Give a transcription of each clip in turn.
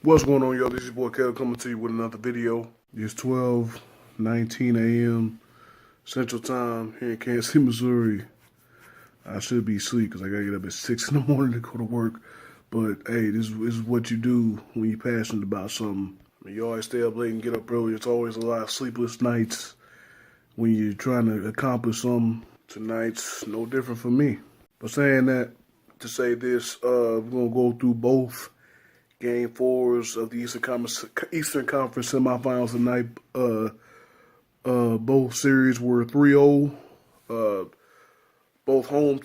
What's going on, y'all? This is your boy Kev coming to you with another video. It's 12:19 a.m. Central Time here in Kansas City, Missouri. I should be asleep because I gotta get up at 6 in the morning to go to work. But hey, this is what you do when you're passionate about something. I mean, you always stay up late and get up early. It's always a lot of sleepless nights when you're trying to accomplish something. Tonight's no different for me. But saying that, to say this, we're gonna go through both Game 4s of the Eastern Conference semifinals tonight. Both series were 3-0. Both home,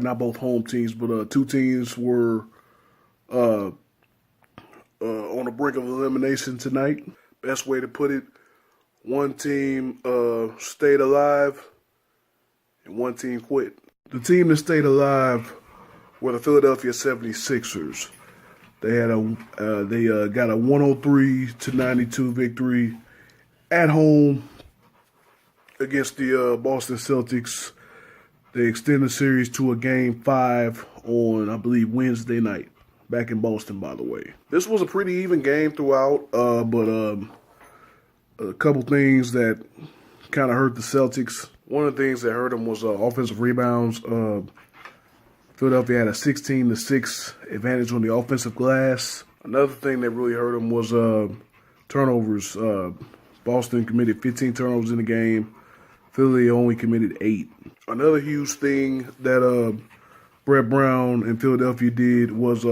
not both home teams, but two teams were on the brink of elimination tonight. Best way to put it, one team stayed alive and one team quit. The team that stayed alive were the Philadelphia 76ers. They had got a 103-92 victory at home against the Boston Celtics. They extended the series to a Game 5 on, I believe, Wednesday night, back in Boston, by the way. This was a pretty even game throughout, but a couple things that kind of hurt the Celtics. One of the things that hurt them was offensive rebounds. Philadelphia had a 16-6 advantage on the offensive glass. Another thing that really hurt them was turnovers. Boston committed 15 turnovers in the game. Philly only committed 8. Another huge thing that Brett Brown and Philadelphia did was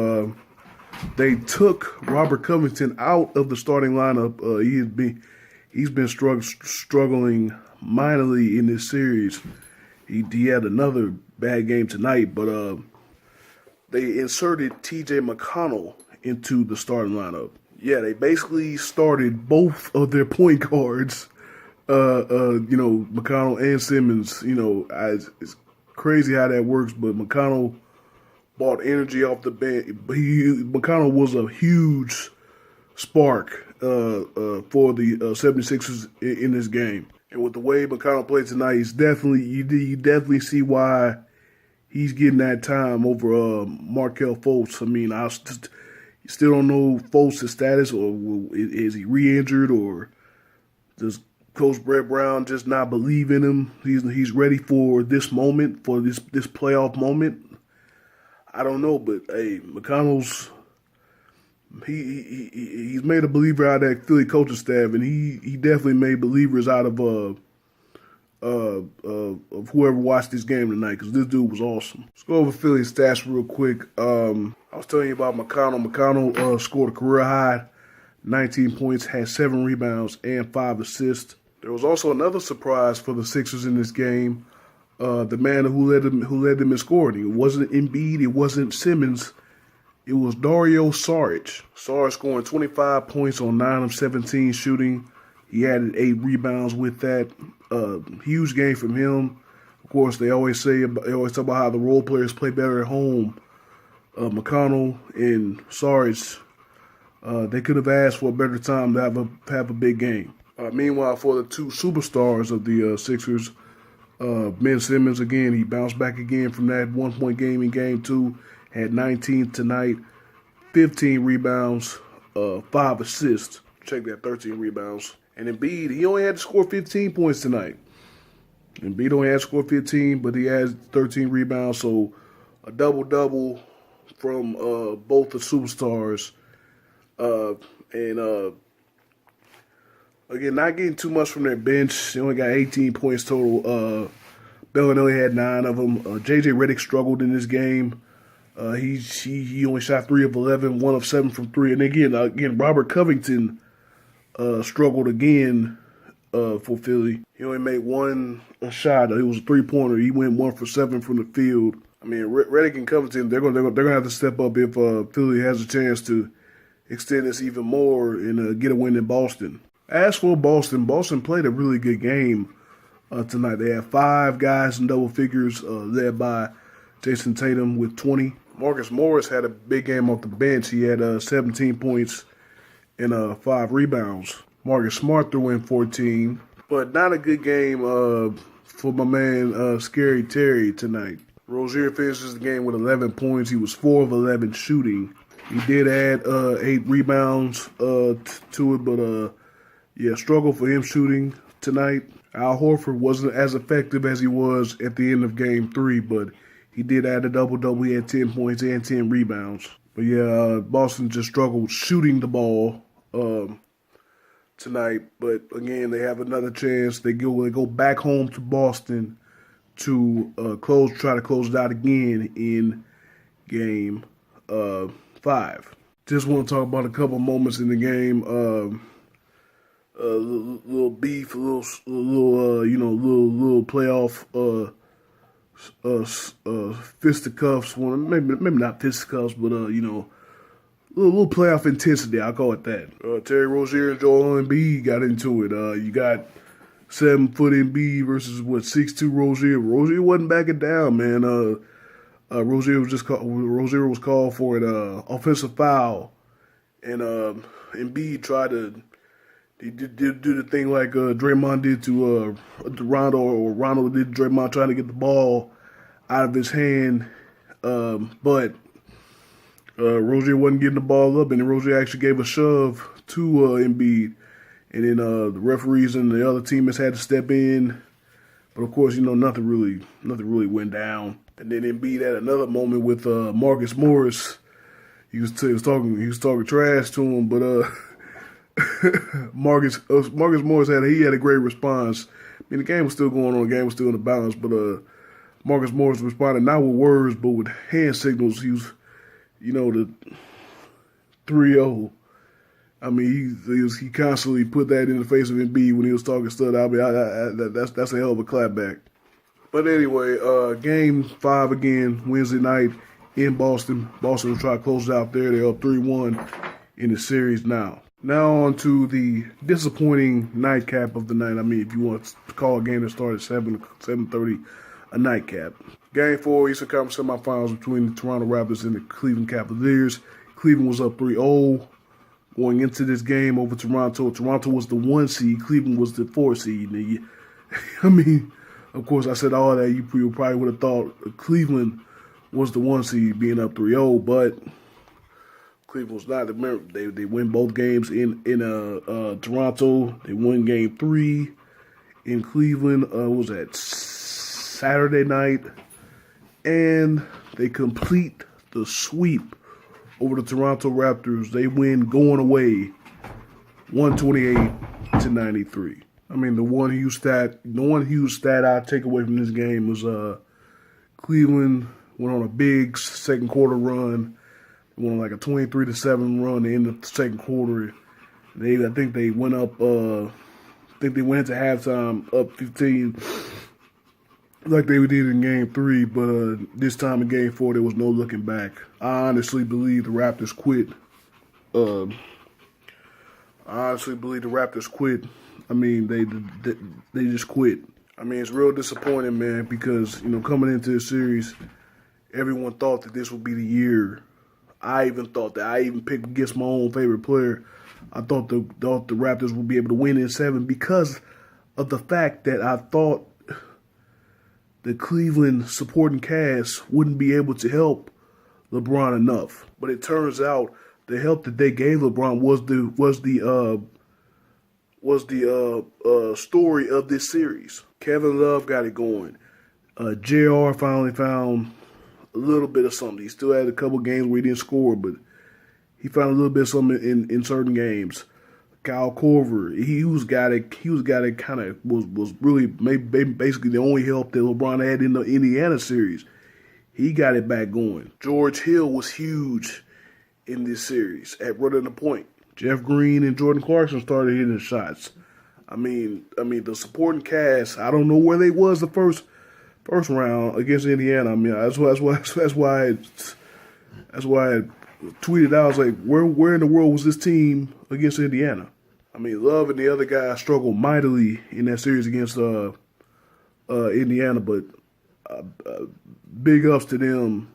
they took Robert Covington out of the starting lineup. He's been struggling minorly in this series. He had another bad game tonight, but they inserted T.J. McConnell into the starting lineup. Yeah, they basically started both of their point guards, McConnell and Simmons. It's crazy how that works, but McConnell brought energy off the bench. McConnell was a huge spark for the 76ers in this game. And with the way McConnell played tonight, you definitely see why he's getting that time over Markelle Fultz. I mean, I still don't know Fultz's status, or is he re-injured, or does Coach Brett Brown just not believe in him? He's ready for this moment, for this playoff moment. I don't know, but hey, McConnell's he's made a believer out of that Philly coaching staff, and he definitely made believers out of whoever watched this game tonight, because this dude was awesome. Let's go over Philly's stats real quick. I was telling you about McConnell. McConnell scored a career high 19 points, had 7 rebounds, and 5 assists. There was also another surprise for the Sixers in this game. The man who led them in scoring. It wasn't Embiid. It wasn't Simmons. It was Dario Saric. Saric scoring 25 points on 9 of 17 shooting. He added 8 rebounds with that. Huge game from him. Of course, they always talk about how the role players play better at home. McConnell and Saric, they could have asked for a better time to have a big game. Meanwhile, for the two superstars of the Sixers, Ben Simmons, again, he bounced back again from that 1-point game in Game 2. Had 19 tonight, 15 rebounds, 5 assists. Check that, 13 rebounds. And Embiid, he only had to score 15 points tonight. Embiid only had to score 15, but he had 13 rebounds. So a double-double from both the superstars. Again, not getting too much from their bench. They only got 18 points total. Bellinelli had 9 of them. J.J. Redick struggled in this game. He only shot 3 of 11, 1 of 7 from 3. And again, Robert Covington struggled again for Philly. He only made one shot. It was a 3-pointer. He went 1 for 7 from the field. I mean, Redick and Covington, they're gonna have to step up if Philly has a chance to extend this even more and get a win in Boston. As for Boston played a really good game tonight. They had 5 guys in double figures, led by Jason Tatum with 20. Marcus Morris had a big game off the bench. He had 17 points and 5 rebounds. Marcus Smart threw in 14. But not a good game for my man Scary Terry tonight. Rozier finishes the game with 11 points. He was 4 of 11 shooting. He did add 8 rebounds to it, but yeah, struggle for him shooting tonight. Al Horford wasn't as effective as he was at the end of Game 3, but he did add a double-double. He had 10 points and 10 rebounds. But yeah, Boston just struggled shooting the ball tonight. But again, they have another chance. They go back home to Boston to try to close it out again in Game 5. Just want to talk about a couple moments in the game. Little beef, little playoff fisticuffs. Well, maybe not fisticuffs, but little playoff intensity. I'll call it that. Terry Rozier and Joel Embiid got into it. You got 7-foot Embiid versus 6'2" Rozier. Rozier wasn't backing down, man. Rozier was called for an offensive foul, and Embiid tried to. He did do the thing like Draymond did to Rondo, or Rondo did to Draymond, trying to get the ball out of his hand. But Rozier wasn't getting the ball up, and Rozier actually gave a shove to Embiid. And then the referees and the other teammates had to step in. But of course, nothing really went down. And then Embiid had another moment with Marcus Morris. He was talking trash to him, but Marcus Morris had a great response. I mean, the game was still going on, the game was still in the balance, but Marcus Morris responded not with words, but with hand signals. He was, the 3-0. I mean, he constantly put that in the face of Embiid when he was talking stuff. I mean, that's a hell of a clapback. But anyway, Game 5 again, Wednesday night in Boston. Boston will try to close it out there. They're up 3-1 in the series now. Now on to the disappointing nightcap of the night. I mean, if you want to call a game that started at 7:30, a nightcap. Game 4, Eastern Conference semifinals between the Toronto Raptors and the Cleveland Cavaliers. Cleveland was up 3-0 going into this game over Toronto. Toronto was the 1 seed. Cleveland was the 4 seed. I mean, of course, I said all that. You probably would have thought Cleveland was the 1 seed being up 3-0, but Cleveland was not. They win both games in Toronto. They won Game 3 in Cleveland. Was that Saturday night, and they complete the sweep over the Toronto Raptors. They win going away, 128-93. I mean, the one huge stat I take away from this game was Cleveland went on a big second quarter run. Won like a 23-7 run at the end of the second quarter. I think they went up. I think they went into halftime up 15, like they did in Game 3. But this time in Game 4, there was no looking back. I honestly believe the Raptors quit. I mean, they just quit. I mean, it's real disappointing, man, because coming into this series, everyone thought that this would be the year. I even thought that. I even picked against my own favorite player. I thought the Raptors would be able to win in 7 because of the fact that I thought the Cleveland supporting cast wouldn't be able to help LeBron enough. But it turns out the help that they gave LeBron was the story of this series. Kevin Love got it going. JR finally found a little bit of something. He still had a couple games where he didn't score, but he found a little bit of something in certain games. Kyle Korver, he was really basically the only help that LeBron had in the Indiana series. He got it back going. George Hill was huge in this series at running the point. Jeff Green and Jordan Clarkson started hitting the shots. I mean the supporting cast. I don't know where they was the first round against Indiana. I mean, that's why I tweeted out. I was like, where in the world was this team against Indiana? I mean, Love and the other guys struggled mightily in that series against Indiana, but big ups to them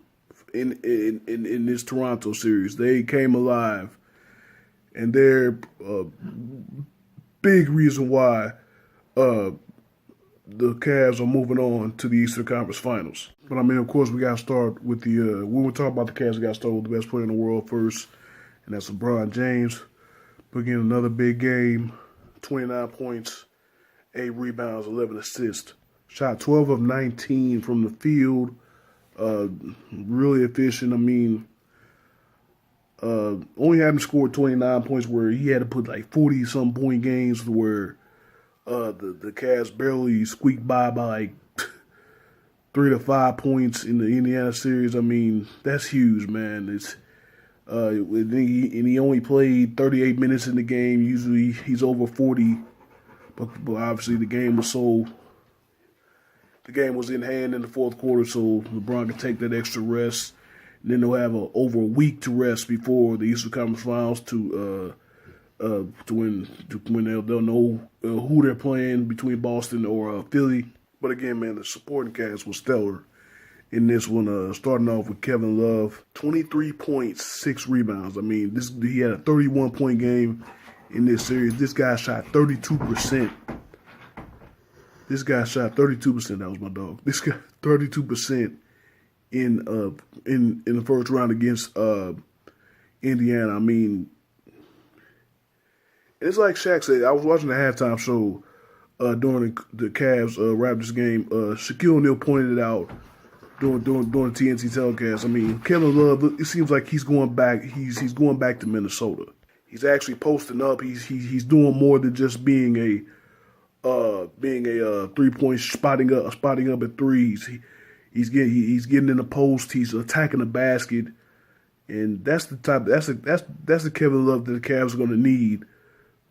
in this Toronto series. They came alive, and they're big reason why the Cavs are moving on to the Eastern Conference Finals. But I mean, of course, we got to start with the when we talk about the Cavs, we got to start with the best player in the world first, and that's LeBron James. Putting in another big game, 29 points, 8 rebounds, 11 assists. Shot 12 of 19 from the field. Really efficient. I mean, only having scored 29 points where he had to put like 40-some point games where the Cavs barely squeaked by like 3 to 5 points in the Indiana series. I mean, that's huge, man. It's and he only played 38 minutes in the game. Usually he's over 40, but obviously the game was in hand in the fourth quarter, so LeBron can take that extra rest. And then they'll have over a week to rest before the Eastern Conference Finals to when they'll know who they're playing between Boston or Philly. But again, man, the supporting cast was stellar in this one. Starting off with Kevin Love, 23 points, 6 rebounds. I mean, he had a 31-point game in this series. This guy shot 32%. That was my dog. This guy 32% in the first round against Indiana. I mean, it's like Shaq said. I was watching the halftime show during the Cavs Raptors game. Shaquille O'Neal pointed it out during the TNT telecast. I mean, Kevin Love. It seems like he's going back. He's going back to Minnesota. He's actually posting up. He's doing more than just being a 3-point spotting up at threes. He's getting in the post. He's attacking the basket, and that's the Kevin Love that the Cavs are going to need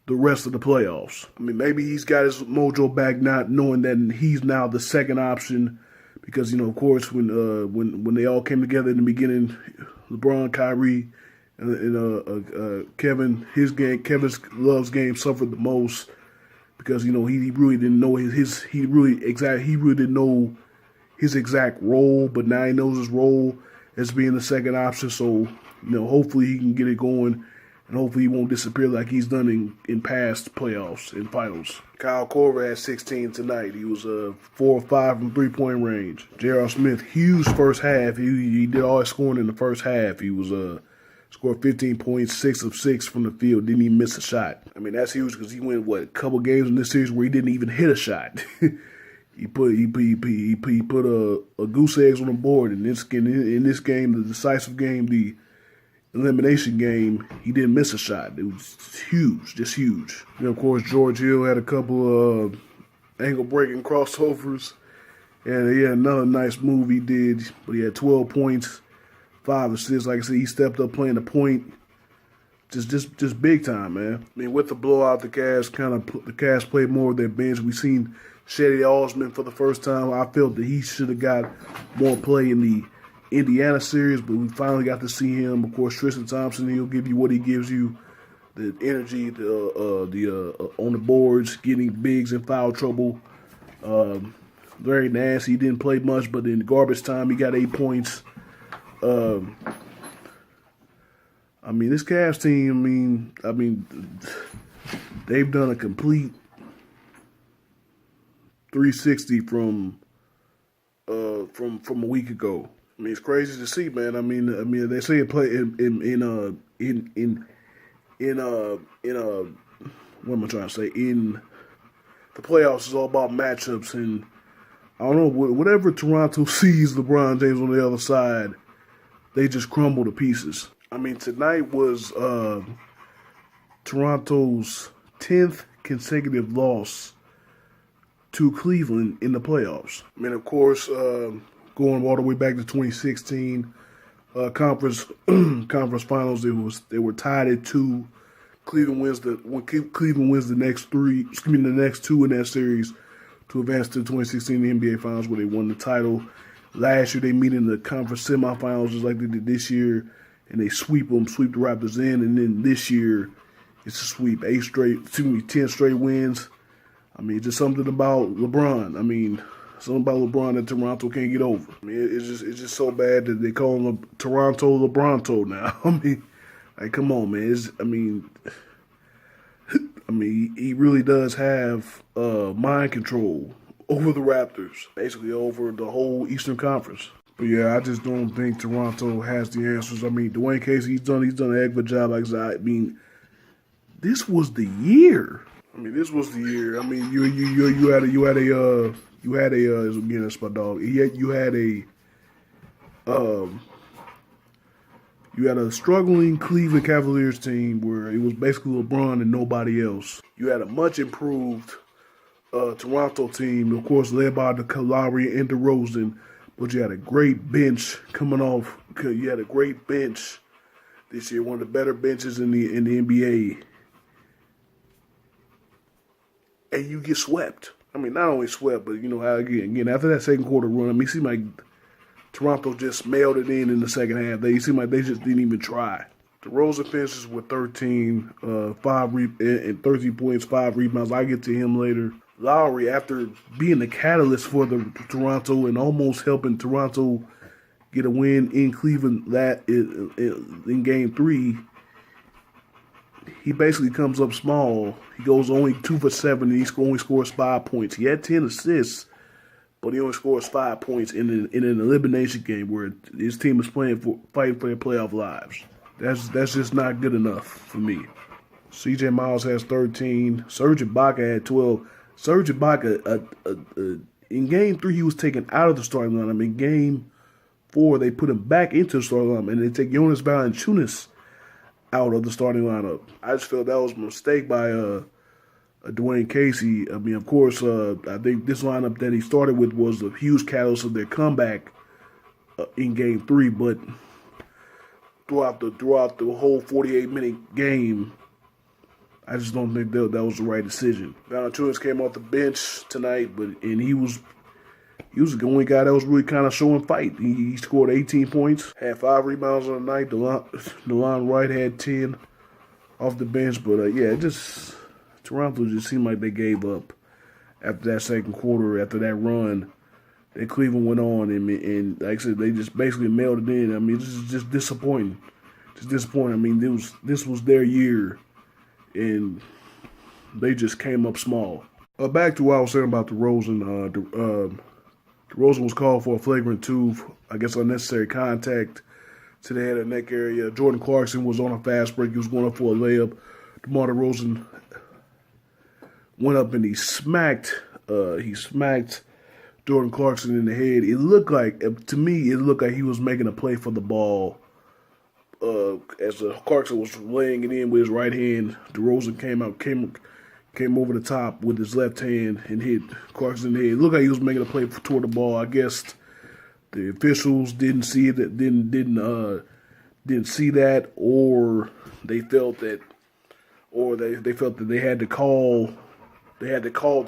the rest of the playoffs. I mean, maybe he's got his mojo back, not knowing that he's now the second option, because of course when they all came together in the beginning, LeBron, Kyrie, and Kevin Love's game suffered the most because he really didn't know he really didn't know his exact role, but now he knows his role as being the second option. So hopefully he can get it going. And hopefully he won't disappear like he's done in past playoffs and finals. Kyle Korver had 16 tonight. He was 4 or 5 from 3-point range. J.R. Smith, huge first half. He did all his scoring in the first half. He was scored 15 points, 6 of 6 from the field. Didn't even miss a shot. I mean, that's huge because he went a couple games in this series where he didn't even hit a shot. He put a goose eggs on the board in this game, the decisive game, the elimination game. He didn't miss a shot. It was huge, just huge. And of course, George Hill had a couple of ankle-breaking crossovers, and he had another nice move he did. But he had 12 points, 5 assists. Like I said, he stepped up playing the point, just big time, man. I mean, with the blowout, the Cavs played more of their bench. We seen Shetty Osman for the first time. I felt that he should have got more play in the Indiana series, but we finally got to see him. Of course, Tristan Thompson, he'll give you what he gives you, the energy, on the boards, getting bigs in foul trouble. Very nasty. He didn't play much, but in garbage time, he got 8 points. I mean, this Cavs team, I mean, they've done a complete 360 from a week ago. I mean, it's crazy to see, man. I mean, they say it play what am I trying to say? In the playoffs, is all about matchups, and I don't know, whatever Toronto sees LeBron James on the other side, they just crumble to pieces. I mean, tonight was Toronto's 10th consecutive loss to Cleveland in the playoffs. I mean, of course, going all the way back to 2016 conference finals, they were tied at 2. Cleveland wins the next 3. The next 2 in that series to advance to the 2016 NBA Finals, where they won the title. Last year they meet in the conference semifinals just like they did this year, and they sweep the Raptors in. And then this year it's a sweep, 10 straight wins. I mean, just something about LeBron. I mean, something about LeBron that Toronto can't get over. I mean, it's just so bad that they call him Toronto LeBronto now. I mean, like, come on, man. I mean, he really does have mind control over the Raptors, basically over the whole Eastern Conference. But yeah, I just don't think Toronto has the answers. I mean, Dwayne Casey, he's done a heck of a job. Like I said, I mean, this was the year. This was the year. I mean, you had a again, that's my dog. You had a struggling Cleveland Cavaliers team where it was basically LeBron and nobody else. You had a much improved Toronto team, of course, led by the Lowry and DeRozan, but you had a great bench coming off. You had a great bench this year, one of the better benches in the NBA, and you get swept. I mean, not only swept, but again after that second quarter run, I mean, it seemed like Toronto just mailed it in the second half. They seemed like they just didn't even try. DeRozan finishes with 13 points, 5 rebounds. I'll get to him later. Lowry, after being the catalyst for the Toronto and almost helping Toronto get a win in Cleveland in Game 3, he basically comes up small. He goes only 2 for 7, and he only scores 5 points. He had 10 assists, but he only scores 5 points in an elimination game where his team is fighting for their playoff lives. That's just not good enough for me. C.J. Miles has 13. Serge Ibaka had 12. Serge Ibaka, in Game 3, he was taken out of the starting lineup. In Game 4, they put him back into the starting lineup, and they take Jonas Valanciunas out of the starting lineup. I just felt that was a mistake by Dwayne Casey. I mean, of course, I think this lineup that he started with was a huge catalyst of their comeback in Game 3, but throughout the whole 48-minute game, I just don't think that was the right decision. Valanciunas came off the bench tonight, and he was the only guy that was really kind of showing fight. He scored 18 points, had 5 rebounds on the night. DeLon Wright had 10 off the bench, but Toronto just seemed like they gave up after that second quarter, after that run that Cleveland went on, and like I said, they just basically mailed it in. I mean, this is just disappointing. I mean, this was their year, and they just came up small. Back to what I was saying about DeRozan. DeRozan was called for a flagrant 2, I guess unnecessary contact to the head and neck area. Jordan Clarkson was on a fast break. He was going up for a layup. DeMar DeRozan went up and he smacked Jordan Clarkson in the head. To me, it looked like he was making a play for the ball. As Clarkson was laying it in with his right hand, DeRozan came over the top with his left hand and hit Clarkson in the head. It looked like he was making a play toward the ball. I guess the officials didn't see it, didn't see that, or they felt that they had to call that call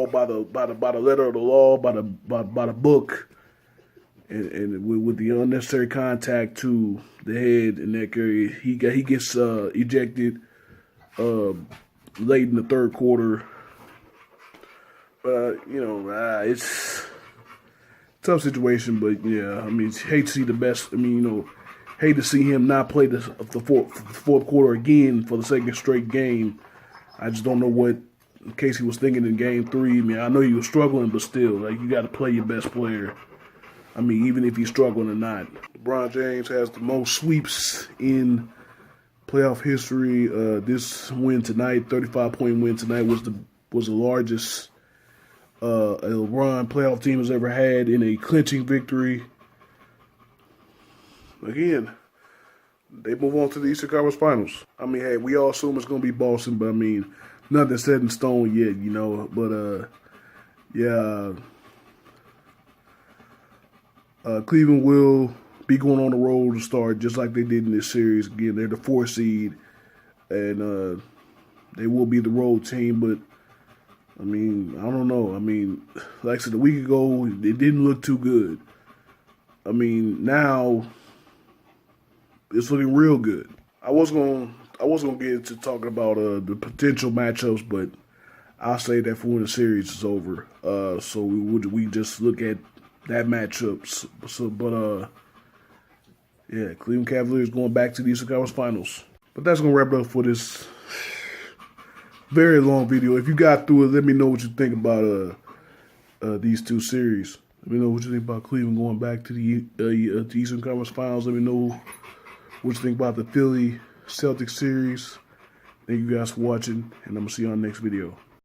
by the letter of the law, by the book. And with the unnecessary contact to the head and neck area, he gets ejected late in the third quarter. But it's a tough situation. But yeah, I mean, hate to see the best. I mean, hate to see him not play the fourth quarter again for the second straight game. I just don't know what Casey was thinking in Game 3. I mean, I know he was struggling, but still, you got to play your best player. I mean, even if he's struggling or not. LeBron James has the most sweeps in playoff history. This win tonight, 35-point win tonight, was the largest a LeBron playoff team has ever had in a clinching victory. Again, they move on to the Eastern Conference Finals. I mean, hey, we all assume it's going to be Boston, but I mean, nothing's set in stone yet, But yeah. Cleveland will be going on the road to start just like they did in this series. Again, they're the 4th seed, and they will be the road team. But, I mean, I don't know. I mean, like I said, a week ago, it didn't look too good. I mean, now it's looking real good. I was gonna get into talking about the potential matchups, but I'll say that for when the series is over. So we just look at that matchup. Yeah, Cleveland Cavaliers going back to the Eastern Conference Finals. But that's going to wrap it up for this very long video. If you got through it, let me know what you think about these two series. Let me know what you think about Cleveland going back to the Eastern Conference Finals. Let me know what you think about the Philly Celtics series. Thank you guys for watching, and I'm going to see you on the next video.